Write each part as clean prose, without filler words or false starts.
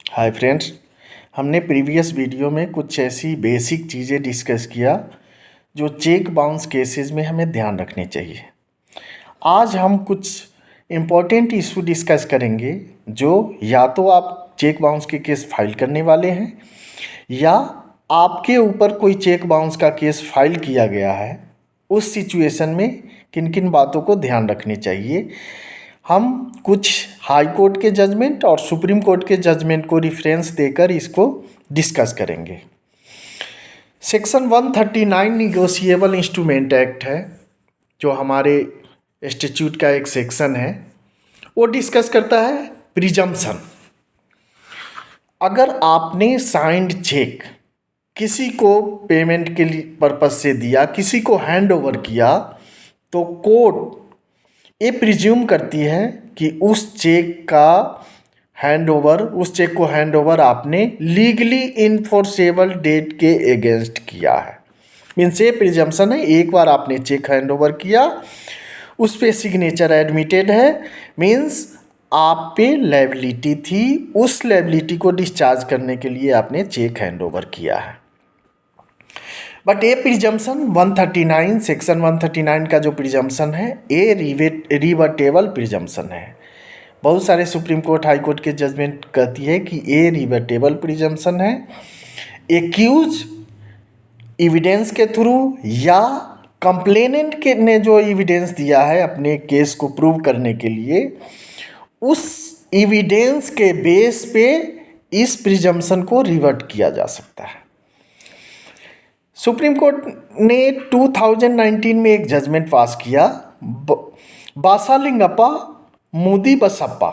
Hi friends, हमने previous video में कुछ ऐसी बेसिक चीज़ें डिस्कस किया जो चेक बाउंस केसेस में हमें ध्यान रखनी चाहिए। आज हम कुछ इम्पोर्टेंट इशू डिस्कस करेंगे जो या तो आप चेक बाउंस के केस फाइल करने वाले हैं या आपके ऊपर कोई चेक बाउंस का केस फाइल किया गया है। उस सिचुएशन में किन किन बातों को ध्यान रखनी चाहिए, हम कुछ हाई कोर्ट के जजमेंट और सुप्रीम कोर्ट के जजमेंट को रेफरेंस देकर इसको डिस्कस करेंगे। सेक्शन 139 निगोशिएबल इंस्ट्रूमेंट एक्ट है जो हमारे स्टैट्यूट का एक सेक्शन है, वो डिस्कस करता है प्रिजम्पशन। अगर आपने साइंड चेक किसी को पेमेंट के लिए पर्पस से दिया, किसी को हैंड ओवर किया, तो कोर्ट ये प्रिज्यूम करती है कि उस चेक को हैंड ओवर आपने लीगली इन्फोर्सेबल डेट के अगेंस्ट किया है। मीन्स ये प्रिजम्पशन है, एक बार आपने चेक हैंड ओवर किया, उस पे सिग्नेचर एडमिटेड है, मीन्स आप पे लायबिलिटी थी, उस लायबिलिटी को डिस्चार्ज करने के लिए आपने चेक हैंड ओवर किया है। बट ये प्रिजम्पशन 139 सेक्शन 139 का जो प्रिजम्पशन है ये रिवर्टेबल प्रिजम्पशन है। बहुत सारे सुप्रीम कोर्ट हाई कोर्ट के जजमेंट कहती है कि ये रिवर्टेबल प्रिजम्पशन है। एक्यूज एविडेंस के थ्रू या कंप्लेनेंट के ने जो एविडेंस दिया है अपने केस को प्रूव करने के लिए, उस एविडेंस के बेस पे इस प्रिजम्पशन को रिवर्ट किया जा सकता है। सुप्रीम कोर्ट ने 2019 में एक जजमेंट पास किया, बासालिंगप्पा मोदी बसप्पा,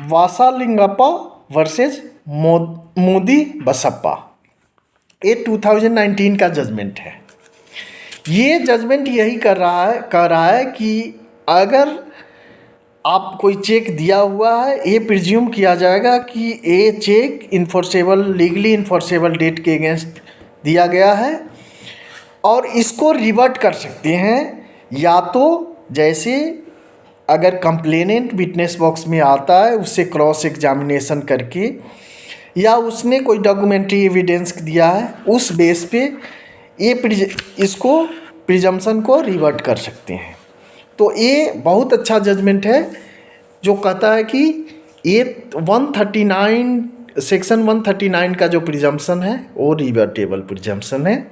वासालिंगप्पा वर्सेस मोदी बसप्पा। ये 2019 का जजमेंट है। ये जजमेंट यही कह रहा है कि अगर आप कोई चेक दिया हुआ है, ये प्रिज्यूम किया जाएगा कि ये चेक लीगली इन्फोर्सेबल डेट के अगेंस्ट दिया गया है और इसको रिवर्ट कर सकते हैं, या तो जैसे अगर कंप्लेनेंट विटनेस बॉक्स में आता है उससे क्रॉस एग्जामिनेशन करके, या उसने कोई डॉक्यूमेंट्री एविडेंस दिया है, उस बेस पे ये इसको प्रिजम्पशन को रिवर्ट कर सकते हैं। तो ये बहुत अच्छा जजमेंट है जो कहता है कि ये 139 सेक्शन 139 का जो प्रिजम्पशन है वो रिवर्टेबल प्रिजम्पशन है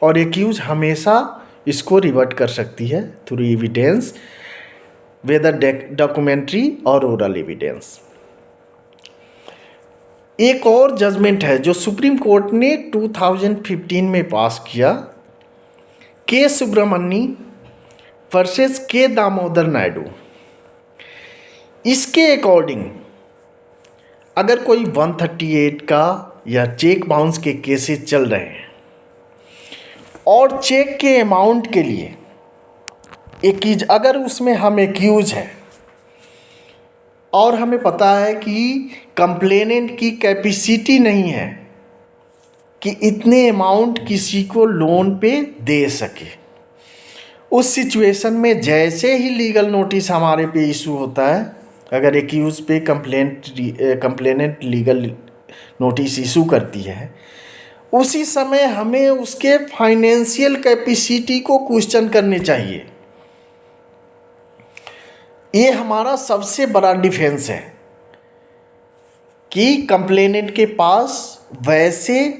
और एक्यूज हमेशा इसको रिवर्ट कर सकती है थ्रू एविडेंस, वेदर डॉक्यूमेंट्री और ओरल एविडेंस। एक और जजमेंट है जो सुप्रीम कोर्ट ने 2015 में पास किया, के सुब्रमण्य वर्सेस के दामोदर नायडू। इसके अकॉर्डिंग अगर कोई 138 का या चेक बाउंस के केसेस चल रहे हैं और चेक के अमाउंट के लिए अगर उसमें हम एक्यूज हैं और हमें पता है कि कंप्लेनेंट की कैपेसिटी नहीं है कि इतने अमाउंट किसी को लोन पे दे सके, उस सिचुएशन में जैसे ही लीगल नोटिस हमारे पे इशू होता है, अगर एक्यूज पे कंप्लेनेंट लीगल नोटिस इशू करती है, उसी समय हमें उसके फाइनेंशियल कैपेसिटी को क्वेश्चन करने चाहिए। ये हमारा सबसे बड़ा डिफेंस है कि कंप्लेनेंट के पास वैसे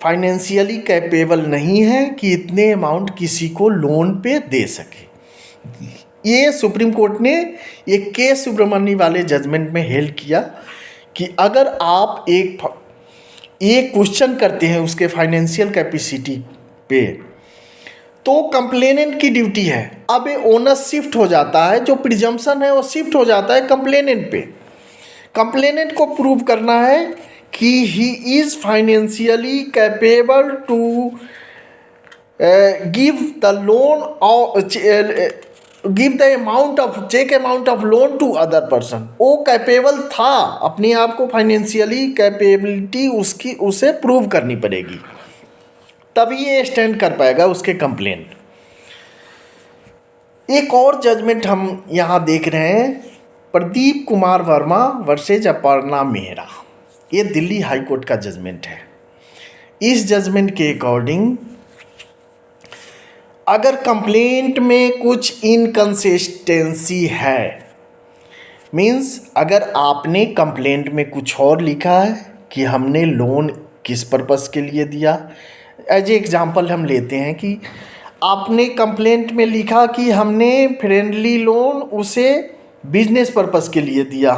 फाइनेंशियली कैपेबल नहीं है कि इतने अमाउंट किसी को लोन पे दे सके। ये सुप्रीम कोर्ट ने ये के सुब्रमण्य वाले जजमेंट में हेल्ड किया कि अगर आप एक क्वेश्चन करते हैं उसके फाइनेंशियल कैपेसिटी पे, तो कंप्लेनेंट की ड्यूटी है, अब ये ओनस शिफ्ट हो जाता है, जो प्रिजम्पशन है वो शिफ्ट हो जाता है कंप्लेनेंट पे। कंप्लेनेंट को प्रूव करना है कि he is financially capable to give the loan और give the cheque amount of loan to other person. वो कैपेबल था, अपने आप को फाइनेंशियली कैपेबिलिटी उसकी उसे प्रूव करनी पड़ेगी, तभी ये स्टैंड कर पाएगा उसके कंप्लेंट। एक और जजमेंट हम यहाँ देख रहे हैं प्रदीप कुमार वर्मा वर्सेज अपर्णा मेहरा, ये दिल्ली हाई कोर्ट का जजमेंट है। इस जजमेंट के अकॉर्डिंग अगर कंप्लेंट में कुछ इनकंसिस्टेंसी है, मीन्स अगर आपने कंप्लेंट में कुछ और लिखा है कि हमने लोन किस पर्पस के लिए दिया, एज ए एग्जांपल हम लेते हैं कि आपने कंप्लेंट में लिखा कि हमने फ्रेंडली लोन उसे बिजनेस पर्पस के लिए दिया।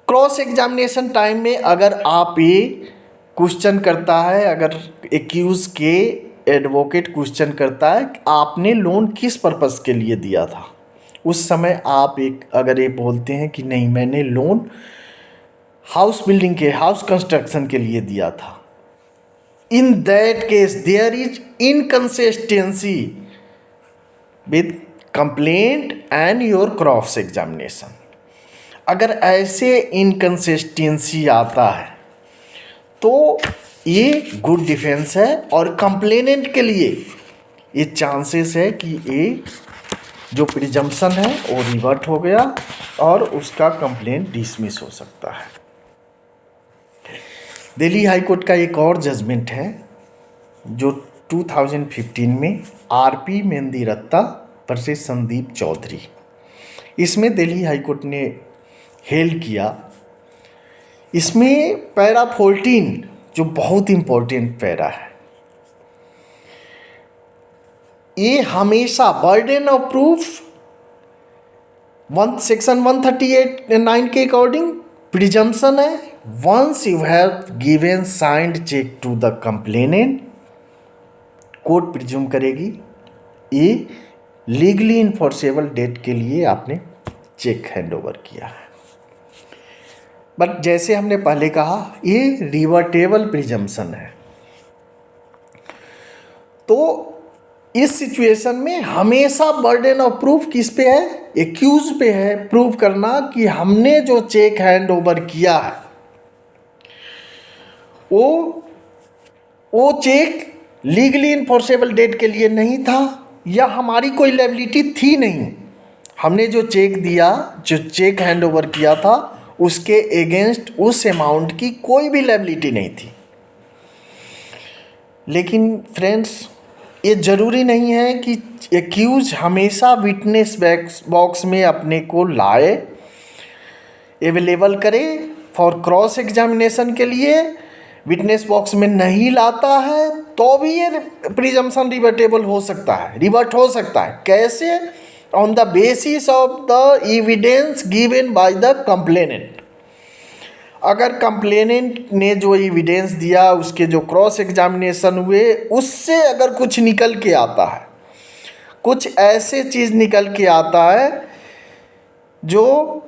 क्रॉस एग्जामिनेशन टाइम में अगर आप ये क्वेश्चन करता है, अगर एक्यूज के एडवोकेट क्वेश्चन करता है आपने लोन किस पर्पस के लिए दिया था, उस समय आप अगर ये बोलते हैं कि नहीं मैंने लोन हाउस बिल्डिंग के, हाउस कंस्ट्रक्शन के लिए दिया था, in that case there is inconsistency with complaint and your cross examination. अगर ऐसे इनकंसिस्टेंसी आता है तो ये गुड डिफेंस है और कंप्लेनेंट के लिए ये चांसेस है कि ये जो प्रिजम्पशन है वो रिवर्ट हो गया और उसका कंप्लेंट डिसमिस हो सकता है। दिल्ली हाई कोर्ट का एक और जजमेंट है जो 2015 में आरपी मेहंदीरत्ता वर्सेस संदीप चौधरी, इसमें दिल्ली हाई कोर्ट ने हेल्ड किया। इसमें पैरा 14 जो बहुत इम्पोर्टेंट पैरा है, ये हमेशा बर्डन ऑफ प्रूफ सेक्शन 138(9) के अकॉर्डिंग प्रिजम्पशन है। Once you have given signed cheque to the complainant, court presume करेगी ये लीगली इन्फोर्सेबल डेट के लिए आपने चेक हैंड ओवर किया है। बट जैसे हमने पहले कहा ये रिवर्टेबल प्रिजम्पशन है, तो इस सिचुएशन में हमेशा बर्डन ऑफ प्रूफ किस पे है, एक्यूज पे है प्रूव करना कि हमने जो चेक हैंड ओवर किया है वो चेक लीगली इन्फोर्सेबल डेट के लिए नहीं था या हमारी कोई लायबिलिटी थी नहीं। हमने जो चेक दिया, जो चेक हैंड ओवर किया था उसके अगेंस्ट उस अमाउंट की कोई भी लायबिलिटी नहीं थी। लेकिन फ्रेंड्स ये ज़रूरी नहीं है कि एक्यूज हमेशा विटनेस बॉक्स में अपने को लाए, अवेलेबल करे फॉर क्रॉस एग्जामिनेशन के लिए। विटनेस बॉक्स में नहीं लाता है तो भी ये प्रिजम्पशन रिवर्टेबल हो सकता है, रिवर्ट हो सकता है। कैसे? On the basis of the evidence given by the complainant. अगर कंप्लेनेंट ने जो एविडेंस दिया, उसके जो क्रॉस एग्जामिनेशन हुए, उससे अगर कुछ निकल के आता है, कुछ ऐसे चीज़ निकल के आता है जो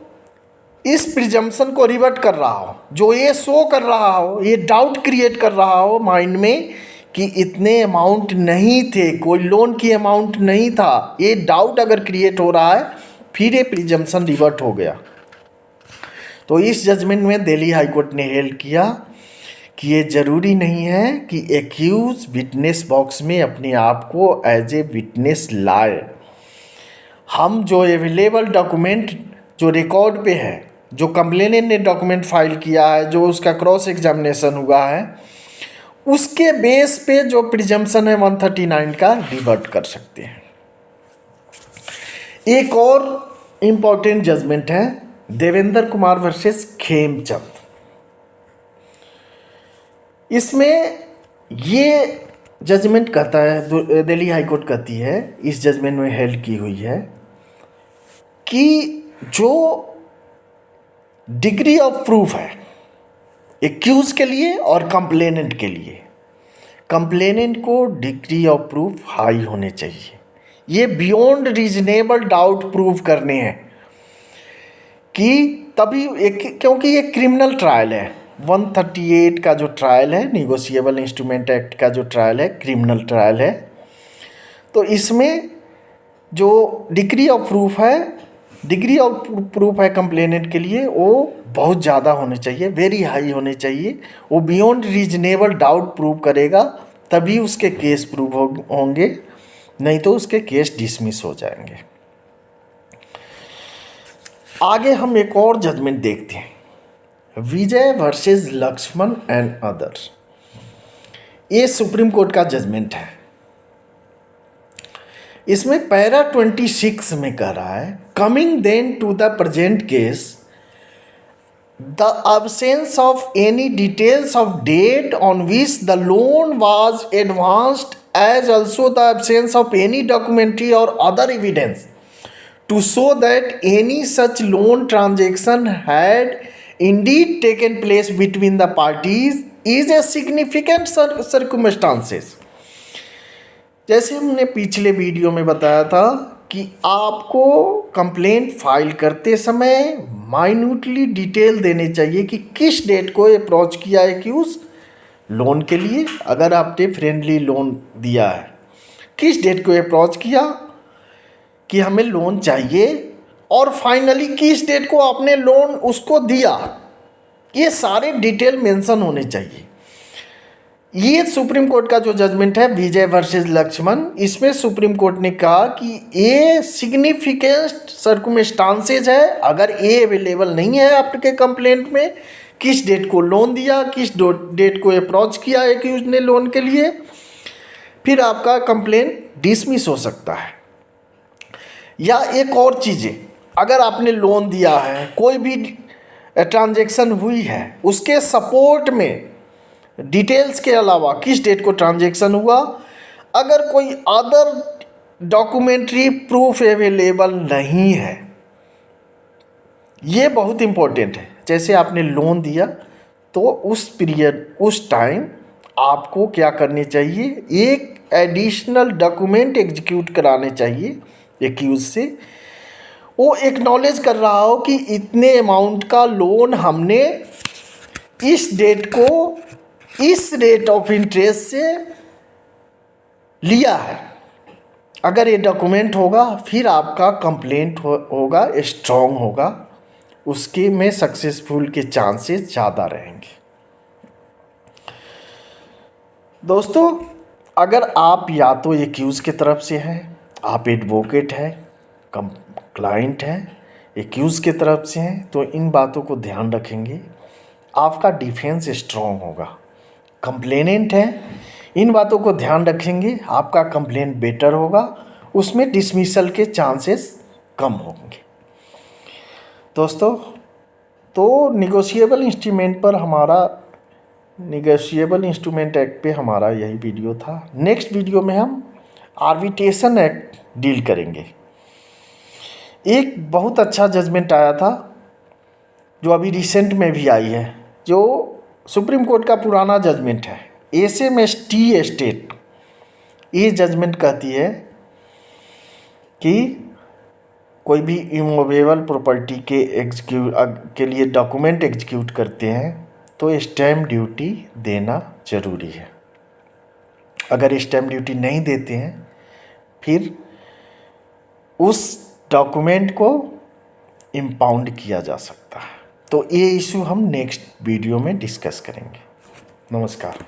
इस प्रिजम्पशन को रिवर्ट कर रहा हो, जो ये शो कर रहा हो, ये डाउट क्रिएट कर रहा हो माइंड में कि इतने अमाउंट नहीं थे, कोई लोन की अमाउंट नहीं था, ये डाउट अगर क्रिएट हो रहा है फिर ये प्रिजम्पशन रिवर्ट हो गया। तो इस जजमेंट में दिल्ली हाई कोर्ट ने हेल्ड किया कि ये ज़रूरी नहीं है कि एक्यूज विटनेस बॉक्स में अपने आप को एज ए विटनेस लाए। हम जो अवेलेबल डॉक्यूमेंट जो रिकॉर्ड पे है, जो कंप्लेनेंट ने डॉक्यूमेंट फाइल किया है, जो उसका क्रॉस एग्जामिनेशन हुआ है, उसके बेस पे जो प्रिजम्पशन है 139 का रिवर्ट कर सकते हैं। एक और इम्पॉर्टेंट जजमेंट है देवेंद्र कुमार वर्सेस खेमचंद। इसमें ये जजमेंट कहता है, दिल्ली हाई कोर्ट कहती है, इस जजमेंट में हेल्ड की हुई है कि जो डिग्री ऑफ प्रूफ है एक्यूज के लिए और कंप्लेनेंट के लिए, कंप्लेनेंट को डिग्री ऑफ प्रूफ हाई होने चाहिए। ये बियॉन्ड रीजनेबल डाउट प्रूव करने हैं कि तभी क्योंकि ये क्रिमिनल ट्रायल है। 138 का जो ट्रायल है, निगोशिएबल इंस्ट्रूमेंट एक्ट का जो ट्रायल है, क्रिमिनल ट्रायल है। तो इसमें जो डिग्री ऑफ प्रूफ है कंप्लेनेंट के लिए, वो बहुत ज़्यादा होने चाहिए, वेरी हाई होने चाहिए। वो बियॉन्ड रीजनेबल डाउट प्रूव करेगा तभी उसके केस प्रूव होंगे, नहीं तो उसके केस डिसमिस हो जाएंगे। आगे हम एक और जजमेंट देखते हैं, Vijay versus Laxman and others. ये सुप्रीम कोर्ट का जजमेंट है। इसमें पैरा 26 में कह रहा है, coming then to the present case, the absence of any details of date on which the loan was advanced, as also the absence of any documentary or other evidence to show that any such loan transaction had indeed taken place between the parties, is a significant circumstances। जैसे हमने पिछले video में बताया था कि आपको complaint file करते समय माइन्यूटली डिटेल देने चाहिए कि किस डेट को अप्रोच किया है कि उस लोन के लिए, अगर आपने फ्रेंडली लोन दिया है, किस डेट को अप्रोच किया कि हमें लोन चाहिए, और फाइनली किस डेट को आपने लोन उसको दिया। ये सारे डिटेल मेंशन होने चाहिए। ये सुप्रीम कोर्ट का जो जजमेंट है विजय वर्सेस लक्ष्मण, इसमें सुप्रीम कोर्ट ने कहा कि ये सिग्निफिकेंट सर्कमस्टांसेज है। अगर ये अवेलेबल नहीं है आपके कंप्लेंट में, किस डेट को लोन दिया, किस डेट को अप्रोच किया है कि उसने लोन के लिए, फिर आपका कंप्लेंट डिसमिस हो सकता है। या एक और चीज़ें, अगर आपने लोन दिया है, कोई भी ट्रांजैक्शन हुई है, उसके सपोर्ट में डिटेल्स के अलावा किस डेट को ट्रांजैक्शन हुआ, अगर कोई अदर डॉक्यूमेंट्री प्रूफ अवेलेबल नहीं है, ये बहुत इम्पोर्टेंट है। जैसे आपने लोन दिया तो उस पीरियड, उस टाइम आपको क्या करने चाहिए, एक एडिशनल डॉक्यूमेंट एग्जीक्यूट कराने चाहिए एक्यूज से, वो एक्नॉलेज कर रहा हो कि इतने अमाउंट का लोन हमने इस डेट को इस रेट ऑफ इंटरेस्ट से लिया है। अगर ये डॉक्यूमेंट होगा फिर आपका कंप्लेंट होगा स्ट्रॉन्ग होगा, उसके में सक्सेसफुल के चांसेस ज़्यादा रहेंगे। दोस्तों, अगर आप या तो एक्यूज़ की तरफ से हैं, आप एडवोकेट हैं, क्लाइंट हैं, एक्यूज़ की तरफ से हैं, तो इन बातों को ध्यान रखेंगे, आपका डिफेंस स्ट्रॉन्ग होगा। कंप्लेनेंट है, इन बातों को ध्यान रखेंगे, आपका कंप्लेंट बेटर होगा, उसमें डिसमिसल के चांसेस कम होंगे। दोस्तों, तो निगोशिएबल इंस्ट्रूमेंट पर हमारा निगोशिएबल इंस्ट्रूमेंट एक्ट पे हमारा यही वीडियो था। नेक्स्ट वीडियो में हम आर्बिट्रेशन एक्ट डील करेंगे। एक बहुत अच्छा जजमेंट आया था जो अभी रिसेंट में भी आई है, जो सुप्रीम कोर्ट का पुराना जजमेंट है, एसएमएसटी एस्टेट। ये जजमेंट कहती है कि कोई भी इमूवेबल प्रॉपर्टी के लिए डॉक्यूमेंट एग्जीक्यूट करते हैं तो स्टैम्प ड्यूटी देना ज़रूरी है। अगर स्टैम्प ड्यूटी नहीं देते हैं फिर उस डॉक्यूमेंट को इम्पाउंड किया जा सकता है। तो ये इशू हम नेक्स्ट वीडियो में डिस्कस करेंगे। नमस्कार।